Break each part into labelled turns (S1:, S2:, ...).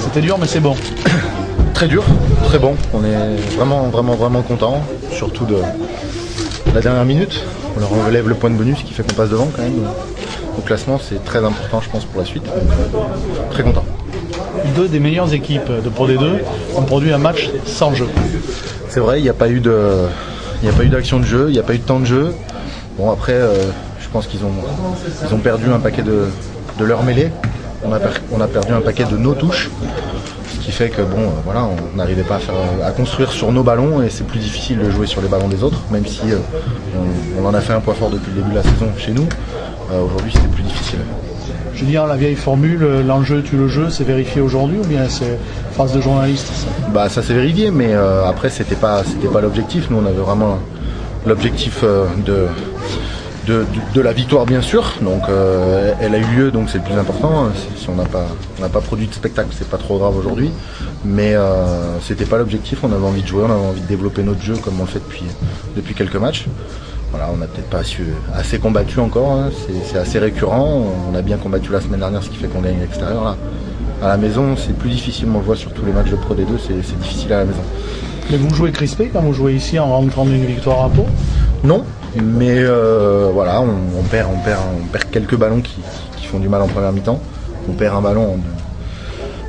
S1: C'était dur, mais c'est bon.
S2: Très dur, très bon. On est vraiment content, surtout de la dernière minute. On leur relève le point de bonus qui fait qu'on passe devant quand même. Au classement, c'est très important, je pense, pour la suite. Donc, très content.
S1: Deux des meilleures équipes de Pro D2 ont produit un match sans jeu.
S2: C'est vrai, il n'y a pas eu d'action de jeu, il n'y a pas eu de temps de jeu. Bon, après, je pense qu'ils ont perdu un paquet de leur mêlée. On a perdu un paquet de nos touches, ce qui fait que bon, voilà, on n'arrivait pas à construire sur nos ballons et c'est plus difficile de jouer sur les ballons des autres, même si on en a fait un point fort depuis le début de la saison chez nous. Aujourd'hui, c'était plus difficile.
S1: Je veux dire, la vieille formule, l'enjeu tue le jeu, c'est vérifié aujourd'hui ou bien c'est phrase de journaliste ça?
S2: Bah, ça s'est vérifié, mais après, c'était pas l'objectif. Nous, on avait vraiment l'objectif de la victoire, bien sûr. Donc elle a eu lieu, donc c'est le plus important. Si on n'a pas produit de spectacle, c'est pas trop grave aujourd'hui, mais c'était pas l'objectif. On avait envie de jouer, on avait envie de développer notre jeu comme on le fait depuis quelques matchs. Voilà, on n'a peut-être pas assez combattu encore, hein. C'est assez récurrent. On a bien combattu la semaine dernière, ce qui fait qu'on gagne à l'extérieur. Là, à la maison, c'est plus difficile. On le voit sur tous les matchs de Pro D2, c'est difficile à la maison.
S1: Mais vous jouez crispé quand vous jouez ici en rentrant d'une victoire à Pau?
S2: Non, mais voilà, on perd quelques ballons qui font du mal en première mi-temps. On perd un ballon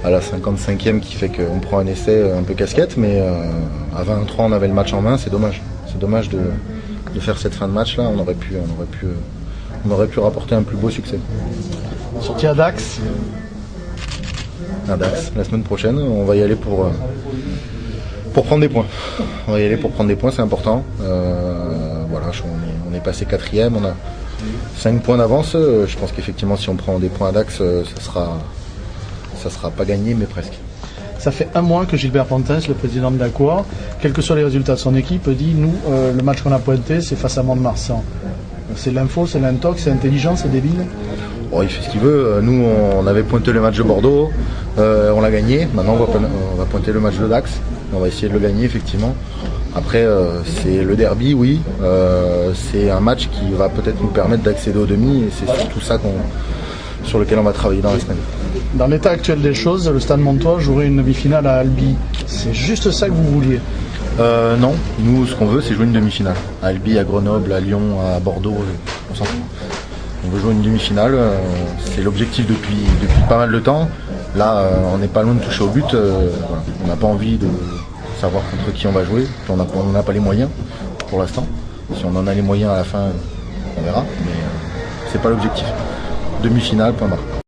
S2: à la 55e qui fait qu'on prend un essai un peu casquette, mais à 20-3 on avait le match en main, c'est dommage. C'est dommage de faire cette fin de match là, on aurait pu rapporter un plus beau succès.
S1: Sorti à Dax.
S2: À Dax, la semaine prochaine, on va y aller pour prendre des points. On va y aller pour prendre des points, c'est important. Voilà, on est passé 4e, on a 5 points d'avance. Je pense qu'effectivement, si on prend des points à Dax, ça sera pas gagné, mais presque.
S1: Ça fait un mois que Gilbert Pontes, le président de l'Aqua, quels que soient les résultats de son équipe, dit nous, le match qu'on a pointé, c'est face à Mont-de-Marsan. C'est l'info, c'est l'intox, c'est intelligent, c'est débile.
S2: Bon, il fait ce qu'il veut. Nous, on avait pointé le match de Bordeaux, on l'a gagné. Maintenant, on va pointer le match de Dax. On va essayer de le gagner, effectivement. Après, c'est le derby, oui. C'est un match qui va peut-être nous permettre d'accéder aux demi et c'est surtout ça sur lequel on va travailler dans la semaine.
S1: Dans l'état actuel des choses, le Stade Montois jouerait une demi-finale à Albi. C'est juste ça que vous vouliez?
S2: Non, nous, ce qu'on veut, c'est jouer une demi-finale. À Albi, à Grenoble, à Lyon, à Bordeaux, on s'en fout. On veut jouer une demi-finale, c'est l'objectif depuis pas mal de temps. Là, on n'est pas loin de toucher au but. Voilà. On n'a pas envie de savoir contre qui on va jouer. On n'a pas les moyens pour l'instant. Si on en a les moyens à la fin, on verra. Mais c'est pas l'objectif. Demi-finale, point barre.